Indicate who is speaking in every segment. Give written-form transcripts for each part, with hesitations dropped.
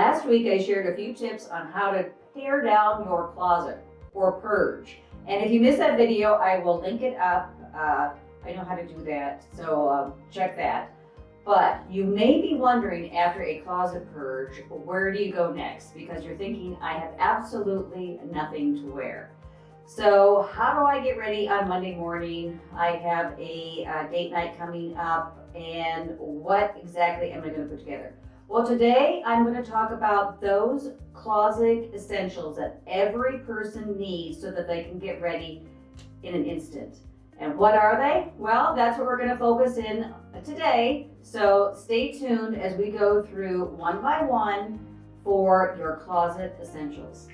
Speaker 1: last week I shared a few tips on how to pare down your closet or purge. And if you missed that video, I will link it up. I know how to do that, so check that. But you may be wondering, after a closet purge, where do you go next? Because you're thinking, I have absolutely nothing to wear. So how do I get ready on Monday morning? I have a date night coming up, and what exactly am I going to put together? Well, today I'm going to talk about those closet essentials that every person needs so that they can get ready in an instant. And what are they? Well, that's what we're going to focus in today. So stay tuned as we go through one by one for your closet essentials.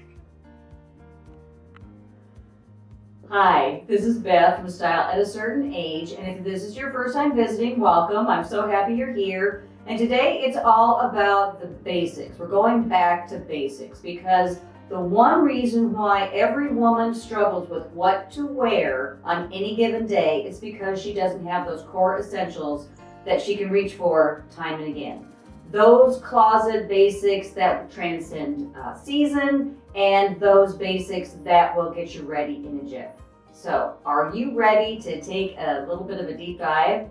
Speaker 1: Hi, this is Beth from Style at a Certain Age, and if this is your first time visiting, welcome. I'm so happy you're here. And today it's all about the basics. We're going back to basics because the one reason why every woman struggles with what to wear on any given day is because she doesn't have those core essentials that she can reach for time and again. Those closet basics that transcend season, and those basics that will get you ready in a jiff. So, are you ready to take a little bit of a deep dive?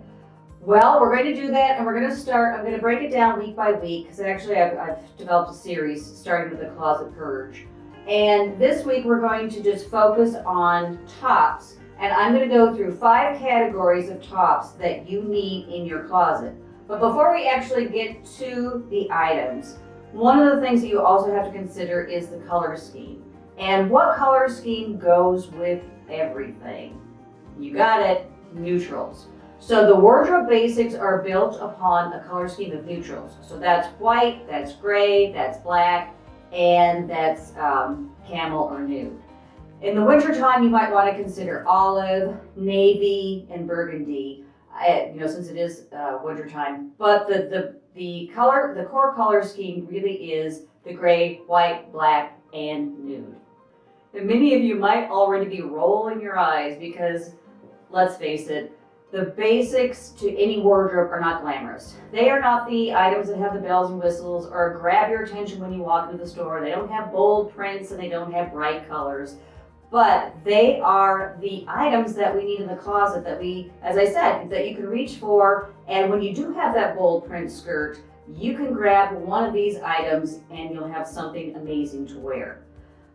Speaker 1: Well, we're going to do that, and we're going to start. I'm going to break it down week by week because actually I've developed a series starting with the closet purge. And this week we're going to just focus on tops, and I'm going to go through 5 categories of tops that you need in your closet. But before we actually get to the items, one of the things that you also have to consider is the color scheme. And what color scheme goes with everything? You got it, neutrals. So the wardrobe basics are built upon a color scheme of neutrals. So that's white, that's gray, that's black, and that's camel or nude. In the wintertime, you might want to consider olive, navy, and burgundy, since it is wintertime. But the core color scheme really is the gray, white, black, and nude. And many of you might already be rolling your eyes because, let's face it, the basics to any wardrobe are not glamorous. They are not the items that have the bells and whistles or grab your attention when you walk into the store. They don't have bold prints and they don't have bright colors. But they are the items that we need in the closet that we, as I said, that you can reach for. And when you do have that bold print skirt, you can grab one of these items and you'll have something amazing to wear.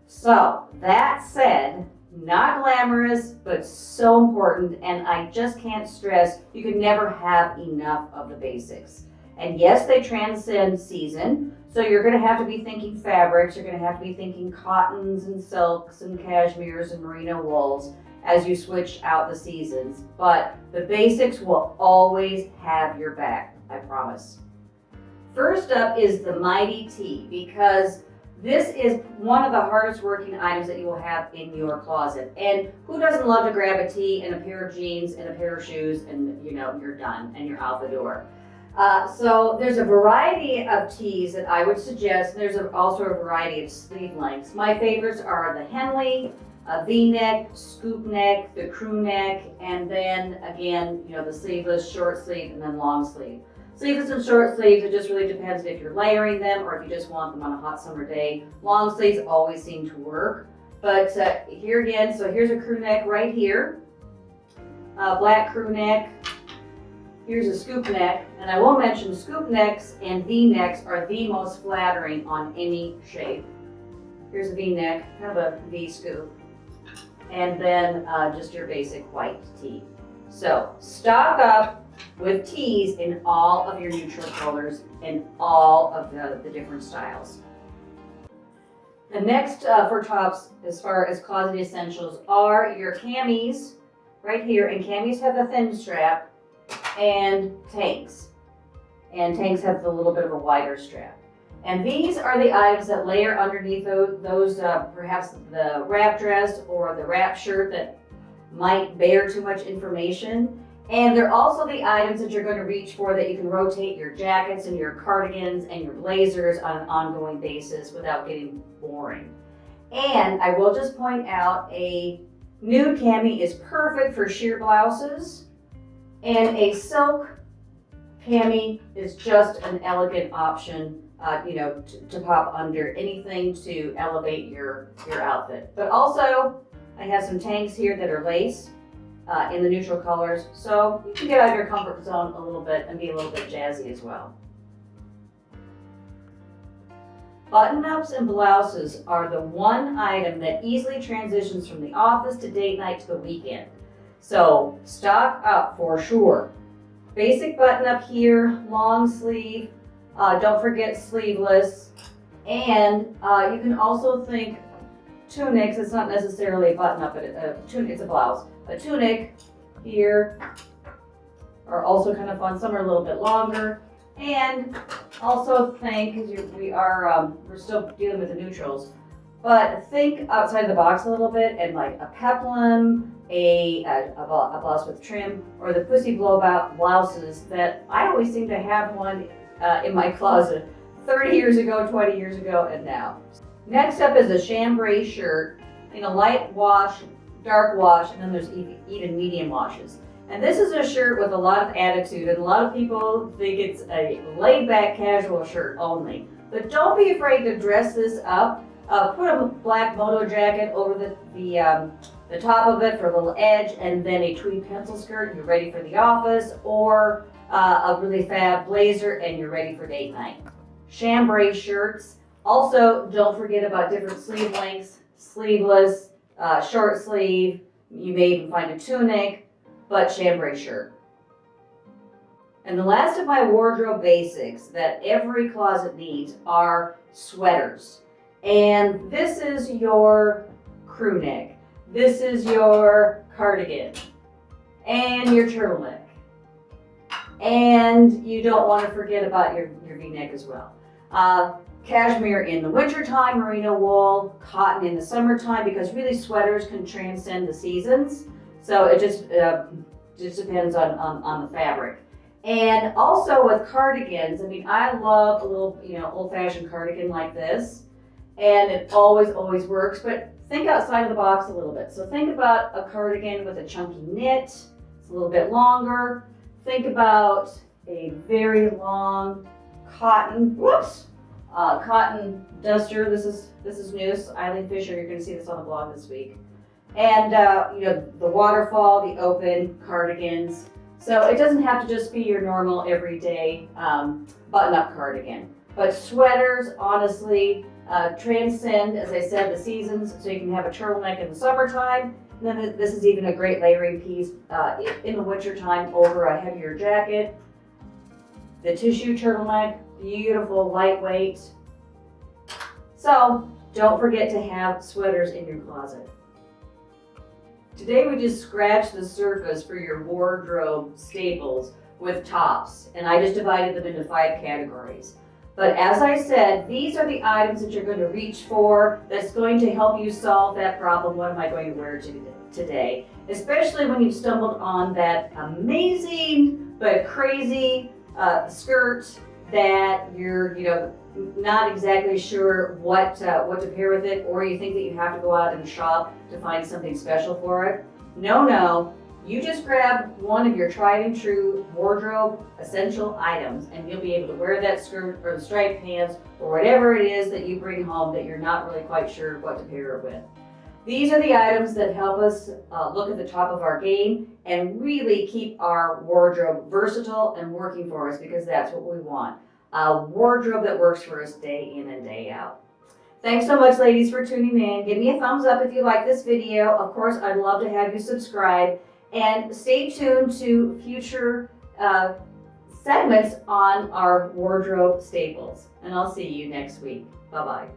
Speaker 1: So that said, not glamorous, but so important, and I just can't stress, you can never have enough of the basics. And yes, they transcend season, so you're going to have to be thinking fabrics, you're going to have to be thinking cottons and silks and cashmeres and merino wools as you switch out the seasons, but the basics will always have your back, I promise. First up is the mighty tee, because this is one of the hardest working items that you will have in your closet. And who doesn't love to grab a tee and a pair of jeans and a pair of shoes and you're done and you're out the door. So there's a variety of tees that I would suggest. There's also a variety of sleeve lengths. My favorites are the Henley, V-neck, scoop neck, the crew neck, and then again, the sleeveless, short sleeve, and then long sleeve. Sleeveless and short sleeves, it just really depends if you're layering them or if you just want them on a hot summer day. Long sleeves always seem to work. But here again, so here's a crew neck right here. Black crew neck. Here's a scoop neck. And I will mention scoop necks and V-necks are the most flattering on any shape. Here's a V-neck, kind of a V-scoop. And then just your basic white tee. So stock up with tees in all of your neutral colors and all of the different styles. The next for tops, as far as closet essentials, are your camis right here. And camis have the thin strap, and tanks. And tanks have the little bit of a wider strap. And these are the items that layer underneath those perhaps the wrap dress or the wrap shirt that might bear too much information. And they're also the items that you're going to reach for that you can rotate your jackets and your cardigans and your blazers on an ongoing basis without getting boring. And I will just point out, a nude cami is perfect for sheer blouses, and a silk cami is just an elegant option to pop under, anything to elevate your outfit. But also, I have some tanks here that are lace in the neutral colors, so you can get out of your comfort zone a little bit and be a little bit jazzy as well. Button-ups and blouses are the one item that easily transitions from the office to date night to the weekend. So stock up for sure. Basic button-up here, long sleeve, don't forget sleeveless, and you can also think tunics. It's not necessarily a button-up, but it's a blouse. A tunic here are also kind of fun. Some are a little bit longer. And also think, because we're still dealing with the neutrals, but think outside the box a little bit, and like a peplum, a blouse with trim, or the pussy blowout blouses that I always seem to have one in my closet 30 years ago, 20 years ago, and now. Next up is a chambray shirt in a light wash, dark wash, and then there's even medium washes. And this is a shirt with a lot of attitude, and a lot of people think it's a laid-back casual shirt only. But don't be afraid to dress this up. Put a black moto jacket over the top of it for a little edge, and then a tweed pencil skirt. You're ready for the office, or a really fab blazer, and you're ready for date night. Chambray shirts. Also, don't forget about different sleeve lengths, sleeveless, short sleeve. You may even find a tunic, but chambray shirt. And the last of my wardrobe basics that every closet needs are sweaters. And this is your crew neck. This is your cardigan and your turtleneck. And you don't want to forget about your V-neck as well. Cashmere in the wintertime, merino wool, cotton in the summertime, because really sweaters can transcend the seasons. So it just depends on the fabric. And also with cardigans, I mean, I love a little, old-fashioned cardigan like this, and it always works, but think outside of the box a little bit. So think about a cardigan with a chunky knit. It's a little bit longer. Think about a very long cotton, cotton duster. This is new. Eileen Fisher, you're going to see this on the blog this week. And the waterfall, the open cardigans. So it doesn't have to just be your normal everyday button-up cardigan. But sweaters, honestly, transcend, as I said, the seasons. So you can have a turtleneck in the summertime. And then this is even a great layering piece in the wintertime over a heavier jacket. The tissue turtleneck, beautiful, lightweight. So don't forget to have sweaters in your closet. Today we just scratched the surface for your wardrobe staples with tops, and I just divided them into 5 categories. But as I said, these are the items that you're going to reach for that's going to help you solve that problem. What am I going to wear today? Especially when you've stumbled on that amazing but crazy skirt that you're not exactly sure what to pair with it, or you think that you have to go out and shop to find something special for it. No, you just grab one of your tried and true wardrobe essential items, and you'll be able to wear that skirt or the striped pants or whatever it is that you bring home that you're not really quite sure what to pair it with. These are the items that help us look at the top of our game and really keep our wardrobe versatile and working for us, because that's what we want. A wardrobe that works for us day in and day out. Thanks so much, ladies, for tuning in. Give me a thumbs up if you like this video. Of course, I'd love to have you subscribe. And stay tuned to future segments on our wardrobe staples. And I'll see you next week. Bye-bye.